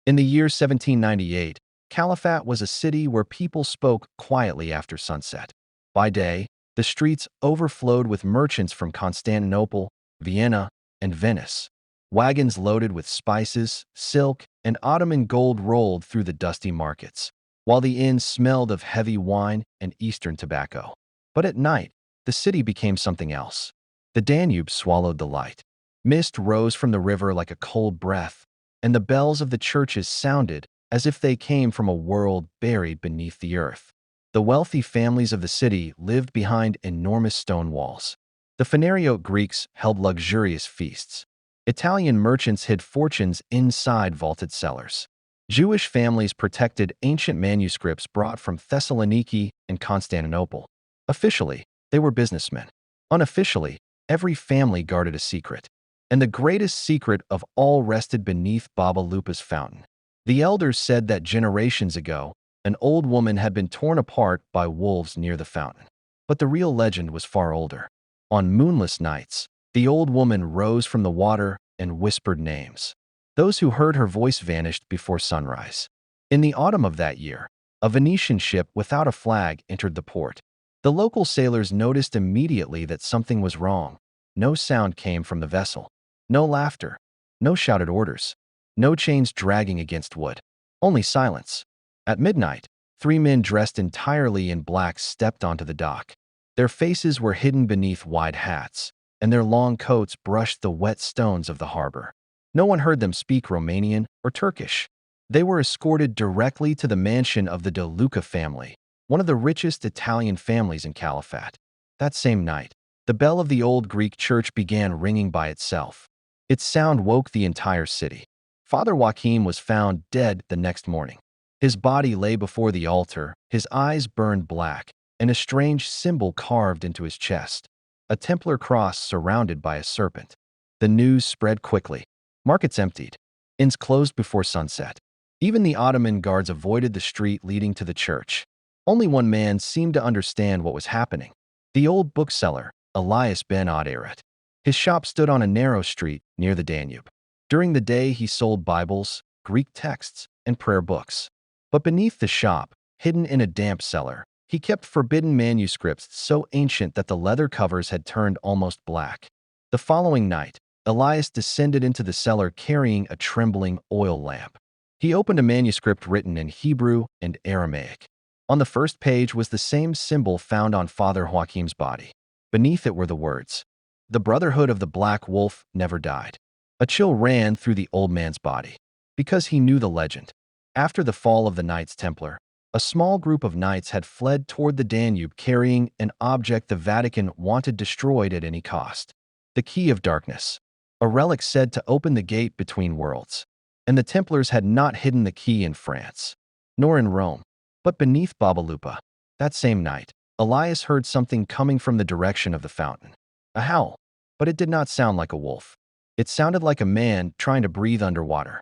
In the year 1798, Calafat was a city where people spoke quietly after sunset. By day, the streets overflowed with merchants from Constantinople, Vienna, and Venice. Wagons loaded with spices, silk, and Ottoman gold rolled through the dusty markets, while the inns smelled of heavy wine and Eastern tobacco. But at night, the city became something else. The Danube swallowed the light. Mist rose from the river like a cold breath, and the bells of the churches sounded as if they came from a world buried beneath the earth. The wealthy families of the city lived behind enormous stone walls. The Phaneriote Greeks held luxurious feasts. Italian merchants hid fortunes inside vaulted cellars. Jewish families protected ancient manuscripts brought from Thessaloniki and Constantinople. Officially, they were businessmen. Unofficially, every family guarded a secret. And the greatest secret of all rested beneath Baba Lupa's fountain. The elders said that generations ago, an old woman had been torn apart by wolves near the fountain. But the real legend was far older. On moonless nights, the old woman rose from the water and whispered names. Those who heard her voice vanished before sunrise. In the autumn of that year, a Venetian ship without a flag entered the port. The local sailors noticed immediately that something was wrong. No sound came from the vessel. No laughter. No shouted orders. No chains dragging against wood. Only silence. At midnight, 3 men dressed entirely in black stepped onto the dock. Their faces were hidden beneath wide hats, and their long coats brushed the wet stones of the harbor. No one heard them speak Romanian or Turkish. They were escorted directly to the mansion of the De Luca family, one of the richest Italian families in Calafat. That same night, the bell of the old Greek church began ringing by itself. Its sound woke the entire city. Father Joachim was found dead the next morning. His body lay before the altar, his eyes burned black, and a strange symbol carved into his chest. A Templar cross surrounded by a serpent. The news spread quickly. Markets emptied. Inns closed before sunset. Even the Ottoman guards avoided the street leading to the church. Only one man seemed to understand what was happening. The old bookseller, Elias ben Aderet. His shop stood on a narrow street near the Danube. During the day, he sold Bibles, Greek texts, and prayer books. But beneath the shop, hidden in a damp cellar, he kept forbidden manuscripts so ancient that the leather covers had turned almost black. The following night, Elias descended into the cellar carrying a trembling oil lamp. He opened a manuscript written in Hebrew and Aramaic. On the first page was the same symbol found on Father Joachim's body. Beneath it were the words, "The Brotherhood of the Black Wolf never died." A chill ran through the old man's body. Because he knew the legend. After the fall of the Knights Templar, a small group of knights had fled toward the Danube carrying an object the Vatican wanted destroyed at any cost. The Key of Darkness. A relic said to open the gate between worlds. And the Templars had not hidden the key in France, nor in Rome, but beneath Baba Lupa. That same night, Elias heard something coming from the direction of the fountain. A howl, but it did not sound like a wolf. It sounded like a man trying to breathe underwater.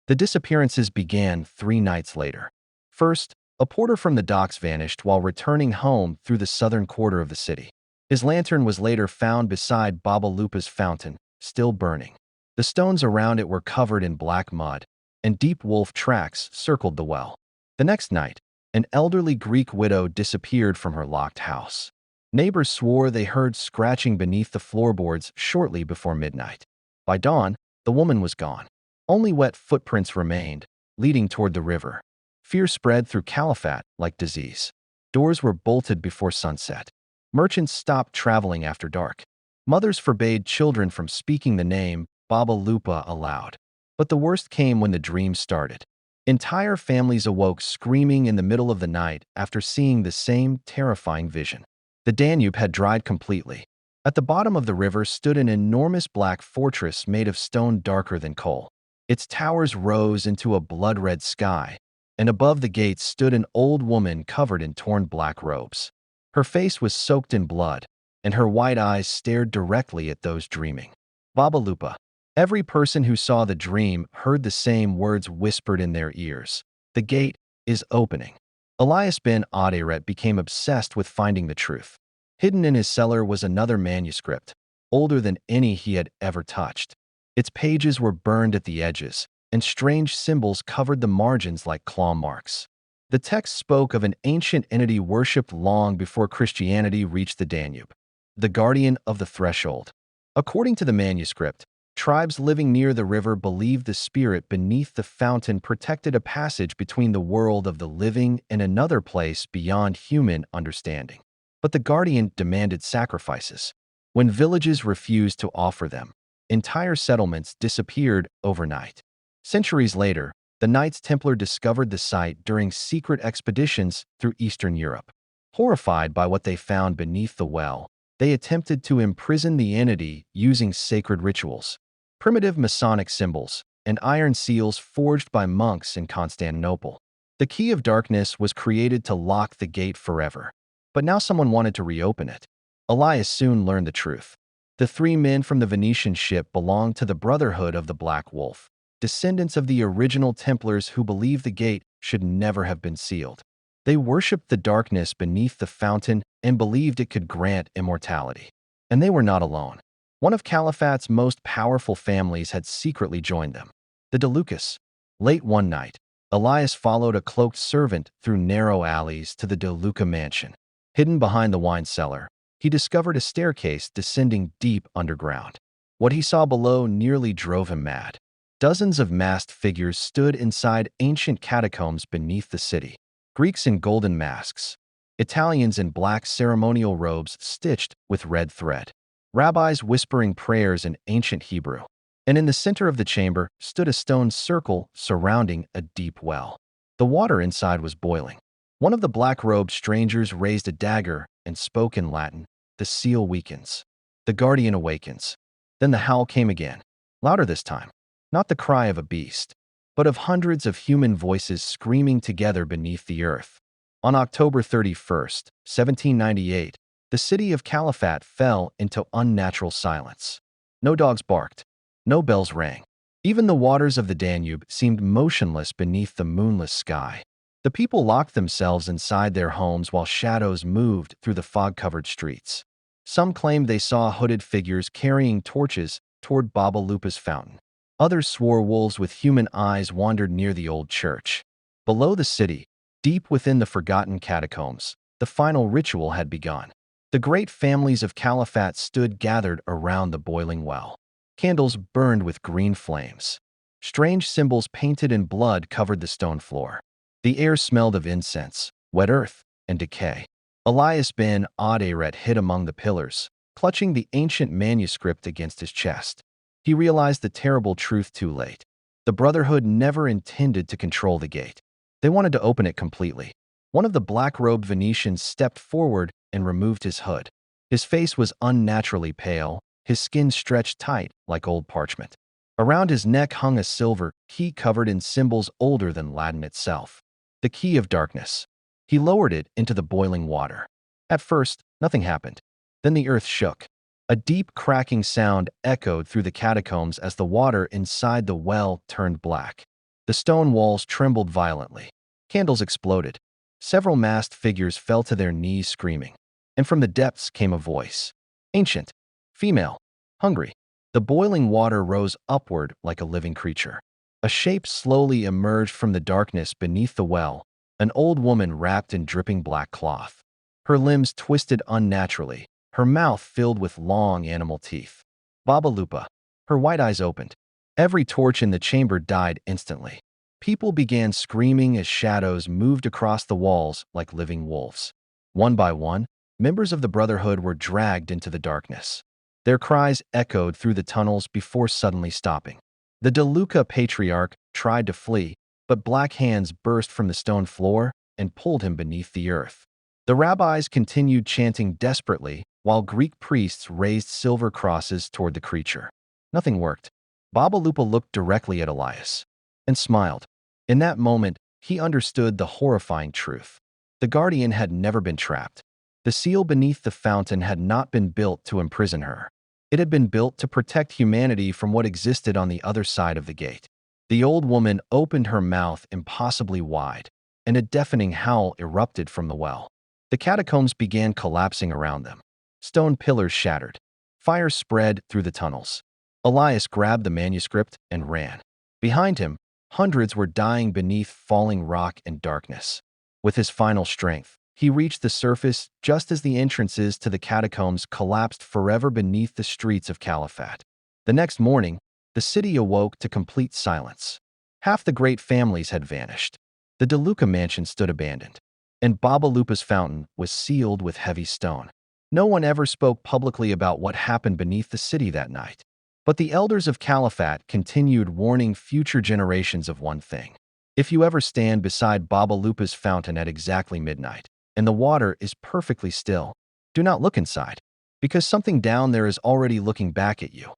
The disappearances began 3 nights later. First, a porter from the docks vanished while returning home through the southern quarter of the city. His lantern was later found beside Baba Lupa's fountain, still burning. The stones around it were covered in black mud, and deep wolf tracks circled the well. The next night, an elderly Greek widow disappeared from her locked house. Neighbors swore they heard scratching beneath the floorboards shortly before midnight. By dawn, the woman was gone. Only wet footprints remained, leading toward the river. Fear spread through Calafat like disease. Doors were bolted before sunset. Merchants stopped traveling after dark. Mothers forbade children from speaking the name Baba Lupa aloud. But the worst came when the dream started. Entire families awoke screaming in the middle of the night after seeing the same terrifying vision. The Danube had dried completely. At the bottom of the river stood an enormous black fortress made of stone darker than coal. Its towers rose into a blood-red sky, and above the gates stood an old woman covered in torn black robes. Her face was soaked in blood, and her white eyes stared directly at those dreaming. Baba Lupa. Every person who saw the dream heard the same words whispered in their ears. The gate is opening. Elias ben Aderet became obsessed with finding the truth. Hidden in his cellar was another manuscript, older than any he had ever touched. Its pages were burned at the edges, and strange symbols covered the margins like claw marks. The text spoke of an ancient entity worshipped long before Christianity reached the Danube, the guardian of the threshold. According to the manuscript, tribes living near the river believed the spirit beneath the fountain protected a passage between the world of the living and another place beyond human understanding. But the guardian demanded sacrifices. When villages refused to offer them, entire settlements disappeared overnight. Centuries later, the Knights Templar discovered the site during secret expeditions through Eastern Europe. Horrified by what they found beneath the well, they attempted to imprison the entity using sacred rituals, primitive Masonic symbols, and iron seals forged by monks in Constantinople. The key of darkness was created to lock the gate forever. But now someone wanted to reopen it. Elias soon learned the truth. The three men from the Venetian ship belonged to the Brotherhood of the Black Wolf, descendants of the original Templars who believed the gate should never have been sealed. They worshipped the darkness beneath the fountain and believed it could grant immortality. And they were not alone. One of Calafat's most powerful families had secretly joined them, the De Lucas. Late one night, Elias followed a cloaked servant through narrow alleys to the De Luca mansion. Hidden behind the wine cellar, he discovered a staircase descending deep underground. What he saw below nearly drove him mad. Dozens of masked figures stood inside ancient catacombs beneath the city. Greeks in golden masks, Italians in black ceremonial robes stitched with red thread, rabbis whispering prayers in ancient Hebrew. And in the center of the chamber stood a stone circle surrounding a deep well. The water inside was boiling. One of the black-robed strangers raised a dagger and spoke in Latin. The seal weakens. The guardian awakens. Then the howl came again, louder this time. Not the cry of a beast, but of hundreds of human voices screaming together beneath the earth. On October 31st, 1798, the city of Calafat fell into unnatural silence. No dogs barked. No bells rang. Even the waters of the Danube seemed motionless beneath the moonless sky. The people locked themselves inside their homes while shadows moved through the fog-covered streets. Some claimed they saw hooded figures carrying torches toward Baba Lupa's fountain. Others swore wolves with human eyes wandered near the old church. Below the city, deep within the forgotten catacombs, the final ritual had begun. The great families of Calafat stood gathered around the boiling well. Candles burned with green flames. Strange symbols painted in blood covered the stone floor. The air smelled of incense, wet earth, and decay. Elias ben Aderet hid among the pillars, clutching the ancient manuscript against his chest. He realized the terrible truth too late. The Brotherhood never intended to control the gate. They wanted to open it completely. One of the black-robed Venetians stepped forward and removed his hood. His face was unnaturally pale, his skin stretched tight like old parchment. Around his neck hung a silver key covered in symbols older than Latin itself. The key of darkness. He lowered it into the boiling water. At first, nothing happened. Then the earth shook. A deep cracking sound echoed through the catacombs as the water inside the well turned black. The stone walls trembled violently. Candles exploded. Several masked figures fell to their knees screaming. And from the depths came a voice. Ancient. Female. Hungry. The boiling water rose upward like a living creature. A shape slowly emerged from the darkness beneath the well, an old woman wrapped in dripping black cloth. Her limbs twisted unnaturally, her mouth filled with long animal teeth. Baba Lupa. Her white eyes opened. Every torch in the chamber died instantly. People began screaming as shadows moved across the walls like living wolves. One by one, members of the Brotherhood were dragged into the darkness. Their cries echoed through the tunnels before suddenly stopping. The De Luca patriarch tried to flee, but black hands burst from the stone floor and pulled him beneath the earth. The rabbis continued chanting desperately, while Greek priests raised silver crosses toward the creature. Nothing worked. Baba Lupa looked directly at Elias and smiled. In that moment, he understood the horrifying truth. The guardian had never been trapped. The seal beneath the fountain had not been built to imprison her. It had been built to protect humanity from what existed on the other side of the gate. The old woman opened her mouth impossibly wide, and a deafening howl erupted from the well. The catacombs began collapsing around them. Stone pillars shattered. Fire spread through the tunnels. Elias grabbed the manuscript and ran. Behind him, hundreds were dying beneath falling rock and darkness. With his final strength, he reached the surface just as the entrances to the catacombs collapsed forever beneath the streets of Calafat. The next morning, the city awoke to complete silence. Half the great families had vanished. The De Luca mansion stood abandoned, and Baba Lupa's fountain was sealed with heavy stone. No one ever spoke publicly about what happened beneath the city that night. But the elders of Calafat continued warning future generations of one thing. If you ever stand beside Baba Lupa's fountain at exactly midnight, and the water is perfectly still, do not look inside, because something down there is already looking back at you.